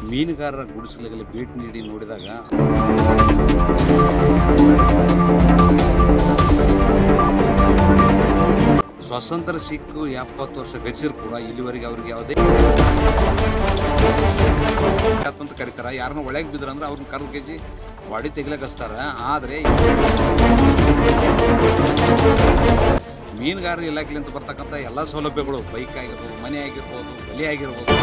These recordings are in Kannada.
ಮೀನುಗಾರರ ಗುಡಿಸಲಿಗೆ ಭೇಟಿ ನೀಡಿ ನೋಡಿದಾಗ ಸ್ವಾತಂತ್ರ್ಯ ಸಿಕ್ಕು 70 ವರ್ಷ ಗತಿಸಿರು ಕೂಡ ಇಲ್ಲಿವರೆಗೆ ಅವ್ರಿಗೆ ಯಾವುದೇ ಅಂತ ಕರೀತಾರ. ಯಾರನ್ನ ಒಳಗೆ ಬಿದ್ರ ಅಂದ್ರೆ ಅವ್ರನ್ನ ಕರ್ದು ಕೆಜಿ ಬಾಡಿ ತೆಗಿಲಕಸ್ತಾರ. ಆದರೆ ಮೀನುಗಾರರ ಇಲಾಖೆಯಿಂದ ಬರ್ತಕ್ಕಂಥ ಎಲ್ಲ ಸೌಲಭ್ಯಗಳು, ಬೈಕ್ ಆಗಿರ್ಬೋದು, ಮನೆ ಆಗಿರ್ಬೋದು, ಬಲಿ ಆಗಿರ್ಬೋದು,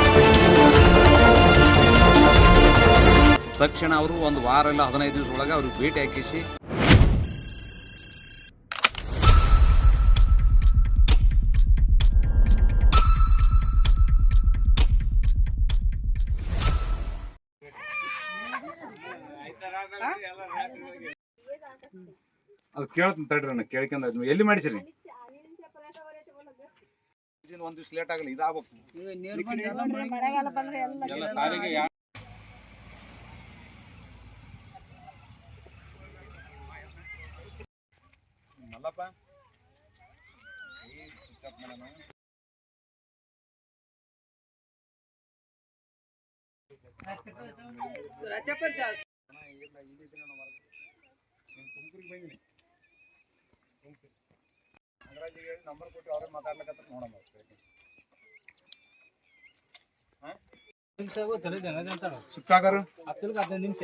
ತಕ್ಷಣ ಅವರು ಒಂದು ವಾರ ಇಲ್ಲ 15 ದಿವಸ ಒಳಗೆ ಅವ್ರಿಗೆ ಭೇಟಿ ಹಾಕಿಸಿ ಅದು ಕೇಳ್ತೀನಿ ತಡ್ರಿ. ನಾನು ಕೇಳ್ಕೊಂಡ ಎಲ್ಲಿ ಮಾಡಿಸಿರಿ? ಒಂದ್ ದಿವ್ಸ ಲೇಟ್ ಆಗಲಿ, ಇದಾಗಬೇಕು. ಮಲ್ಲಪ್ಪ ನಂಬರ್ ಕೊಟ್ಟು ಅವ್ರೇ ಮಾತಾಡ್ಲಿಕ್ಕೆ ನೋಡಮ್ಮ. ಸುತ್ತಾಗಾರ 15 ನಿಮಿಷ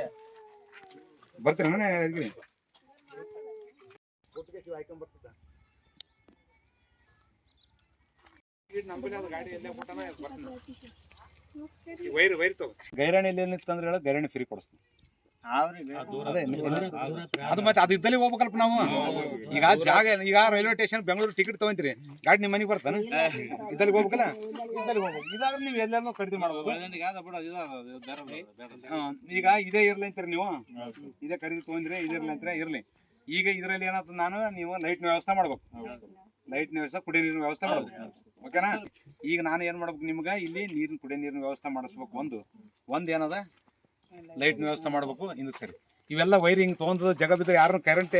ಬರ್ತೀರ ಹಾಕೊಂಡ್ ಬರ್ತಿದ್ದ ಗಾಡಿ ಎಲ್ಲೇ ಕೊಟ್ಟಾನ ಬರ್ತೀನಿ. ವೈರ್ ತಗೋ. ಗೈರಾಣಿ ಎಲ್ಲಿ ನಿಂತಂದ್ರೆ ಹೇಳ, ಗೈರಾಣಿ ಫ್ರೀ ಕೊಡಿಸ್ತೀನಿ. ಅದು ಮತ್ತೆ ಅದು ಇದ್ದಲ್ಲಿ ಹೋಗ್ಬೇಕಲ್ಪ ನಾವು. ಈಗ ಜಾಗ, ಈಗ ರೈಲ್ವೆ ಸ್ಟೇಷನ್ ಬೆಂಗಳೂರು ಟಿಕೆಟ್ ತಗೊಂತೀರಿ, ಗಾಡಿ ನಿಮ್ಮ ಮನೆಗೆ ಬರ್ತಾನೆ, ಇದ್ದಲ್ಲಿ ಹೋಗ್ಬೇಕಲ್ಲ. ಇದ್ದಲ್ಲಿ ಹೋಗ್ಬೇಕು. ಇದಾದ್ರೆ ನೀವು ಎಲ್ಲೆಲ್ಲೋ ಖರೀದಿ ಮಾಡ್ಬೋದು. ಈಗ ಇದೇ ಇರ್ಲಿ ಅಂತೀರಿ ನೀವು, ಇದೇ ಖರೀದಿ ತಗೊಂಡ್ರಿ, ಇದಿರ್ಲಿ ಅಂತೀರ ಇರ್ಲಿ. ಈಗ ಇದರಲ್ಲಿ ಏನಾಗ್ತದೆ, ನಾನು ನೀವು ಲೈಟ್ನ ವ್ಯವಸ್ಥೆ ಮಾಡ್ಬೇಕು, ಲೈಟ್ನ ವ್ಯವಸ್ಥೆ, ಕುಡಿಯೋ ನೀರಿನ ವ್ಯವಸ್ಥೆ ಮಾಡ್ಬೇಕು. ಓಕೆನಾ? ಈಗ ನಾನು ಏನ್ ಮಾಡ್ಬೇಕು, ನಿಮ್ಗೆ ಇಲ್ಲಿ ನೀರಿನ ಕುಡಿಯೋ ನೀರಿನ ವ್ಯವಸ್ಥೆ ಮಾಡಿಸ್ಬೇಕು. ಒಂದು ಏನದ ಲೈಟ್ನ ವ್ಯವಸ್ಥೆ ಮಾಡ್ಬೇಕು. ಇನ್ನು ಸರಿ ಇವೆಲ್ಲ ವೈರಿಂಗ್ ತೊಗೊಂಡು ಜಗ ಬಿದ್ದರೆ ಯಾರು ಕರೆಂಟ್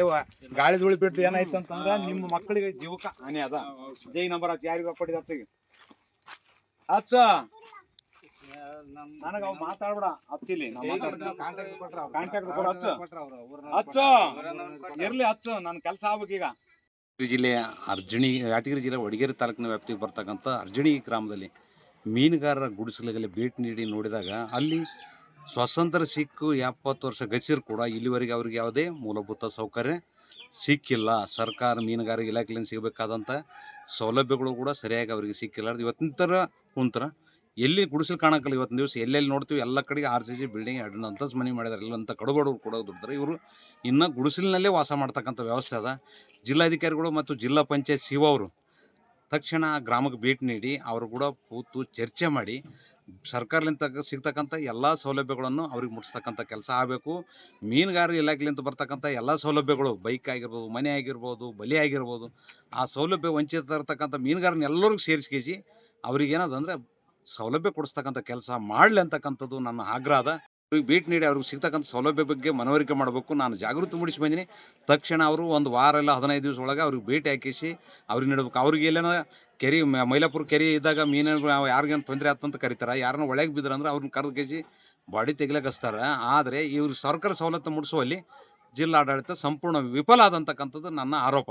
ಗಾಳಿ ಧೂಳಿ ಬಿಟ್ಟು ಏನಾಯ್ತು ಅಂತಂದ್ರೆ ನಿಮ್ಮ ಮಕ್ಕಳಿಗೆ ಜೀವಕ್ಕೆ ಹಾನಿ ಅದ. ಜೈ ನಂಬರ್ ಹಚ್ಚ, ಯಾರಿಗ ಕೊಟ್ಟಿದ ಹಚ್ಚಿಗೆ ಹಚ್ಚ, ನನಗ ಅವ್ ಮಾತಾಡ್ಬೇಡ, ಹಚ್ಚಿಲಿ ಕಾಂಟ್ಯಾಕ್ಟ್ ಕೊಡ, ಹಚ್ಚ ಇರ್ಲಿ, ಹಚ್ಚು, ನನ್ನ ಕೆಲಸ ಆಗ್ಬೇಕು. ಈಗ ಜಿಲ್ಲೆಯ ಅರ್ಜುನಿ, ಯಾದಗಿರಿ ಜಿಲ್ಲೆ ವಡಗೇರಿ ತಾಲೂಕಿನ ವ್ಯಾಪ್ತಿಗೆ ಬರ್ತಕ್ಕಂಥ ಅರ್ಜುನಿ ಗ್ರಾಮದಲ್ಲಿ ಮೀನುಗಾರರ ಗುಡಿಸಲಿಗೆ ಭೇಟಿ ನೀಡಿ ನೋಡಿದಾಗ ಅಲ್ಲಿ ಸ್ವಾತಂತ್ರ್ಯ ಸಿಕ್ಕು 70 ವರ್ಷ ಗತಿಸಿರು ಕೂಡ ಇಲ್ಲಿವರೆಗೆ ಅವ್ರಿಗೆ ಯಾವುದೇ ಮೂಲಭೂತ ಸೌಕರ್ಯ ಸಿಕ್ಕಿಲ್ಲ. ಸರ್ಕಾರ ಮೀನುಗಾರಿಕೆ ಇಲಾಖೆಯಿಂದ ಸಿಗಬೇಕಾದಂಥ ಸೌಲಭ್ಯಗಳು ಕೂಡ ಸರಿಯಾಗಿ ಅವರಿಗೆ ಸಿಕ್ಕಿಲ್ಲ. ಇವತ್ತಿನ ಥರ ಕುಂತ್ರ ಎಲ್ಲಿ ಗುಡಿಸಲು ಕಾಣಕ್ಕಲ್ಲ. ಇವತ್ತಿನ ದಿವಸ ಎಲ್ಲೆಲ್ಲಿ ನೋಡ್ತೀವಿ ಎಲ್ಲ ಕಡೆಗೆ RCC ಬಿಲ್ಡಿಂಗ್ 2 ಅಂತಸ್ತು ಮನೆ ಮಾಡಿದಾರೆ. ಎಲ್ಲಂತ ಕಡುಬಡವರು ಕೂಡ ದುಡ್ತಾರೆ. ಇವರು ಇನ್ನೂ ಗುಡಿಸಲಿನಲ್ಲೇ ವಾಸ ಮಾಡ್ತಕ್ಕಂಥ ವ್ಯವಸ್ಥೆ ಅದ. ಜಿಲ್ಲಾಧಿಕಾರಿಗಳು ಮತ್ತು ಜಿಲ್ಲಾ ಪಂಚಾಯತ್ ಸಿಒ ಅವರು ತಕ್ಷಣ ಗ್ರಾಮಕ್ಕೆ ಭೇಟಿ ನೀಡಿ ಅವರು ಕೂಡ ಕೂತು ಚರ್ಚೆ ಮಾಡಿ ಸರ್ಕಾರದಿಂದ ಸಿಗ್ತಕ್ಕಂಥ ಎಲ್ಲ ಸೌಲಭ್ಯಗಳನ್ನು ಅವ್ರಿಗೆ ಮುಟ್ಟಿಸ್ತಕ್ಕಂಥ ಕೆಲಸ ಆಗಬೇಕು. ಮೀನುಗಾರರ ಇಲಾಖೆಯಿಂದ ಬರ್ತಕ್ಕಂಥ ಎಲ್ಲ ಸೌಲಭ್ಯಗಳು, ಬೈಕ್ ಆಗಿರ್ಬೋದು, ಮನೆ ಆಗಿರ್ಬೋದು, ಬಲಿ ಆಗಿರ್ಬೋದು, ಆ ಸೌಲಭ್ಯ ವಂಚಿತ ಇರ್ತಕ್ಕಂಥ ಮೀನುಗಾರನ ಎಲ್ಲರಿಗೂ ಸೇರಿಸಿ ಅವ್ರಿಗೇನದಂದರೆ ಸೌಲಭ್ಯ ಕೊಡಿಸ್ತಕ್ಕಂಥ ಕೆಲಸ ಮಾಡಲಿ ಅಂತಕ್ಕಂಥದ್ದು ನನ್ನ ಆಗ್ರಹ ಅದ. ಅವ್ರಿಗೆ ಭೇಟಿ ನೀಡಿ ಅವ್ರಿಗೆ ಸಿಗ್ತಕ್ಕಂಥ ಸೌಲಭ್ಯ ಬಗ್ಗೆ ಮನವರಿಕೆ ಮಾಡಬೇಕು. ನಾನು ಜಾಗೃತಿ ಮೂಡಿಸಿ ಬಂದೀನಿ. ತಕ್ಷಣ ಅವರು ಒಂದು ವಾರ ಇಲ್ಲ 15 ದಿವಸ ಒಳಗೆ ಅವ್ರಿಗೆ ಭೇಟಿ ಹಾಕಿಸಿ ಅವ್ರಿಗೆ ನೀಡಬೇಕು. ಅವ್ರಿಗೆ ಎಲ್ಲೇನೋ ಕೆರೆ, ಮೈಲಾಪುರ ಕೆರೆ ಇದ್ದಾಗ ಮೀನು ಯಾರಿಗೇನು ತೊಂದರೆ ಆತಂತ ಕರೀತಾರೆ. ಯಾರನ್ನ ಒಳಗೆ ಬಿದ್ರೆ ಅಂದ್ರೆ ಅವ್ರನ್ನ ಕರ್ದು ಕೆಜಿ ಬಾಡಿ ತೆಗಿಲಕಸ್ತಾರ. ಆದರೆ ಇವ್ರು ಸರ್ಕಾರ ಸವಲತ್ತು ಮುಡಿಸುವಲ್ಲಿ ಜಿಲ್ಲಾಡಳಿತ ಸಂಪೂರ್ಣ ವಿಫಲ ಆದಂತಕ್ಕಂಥದ್ದು ನನ್ನ ಆರೋಪ.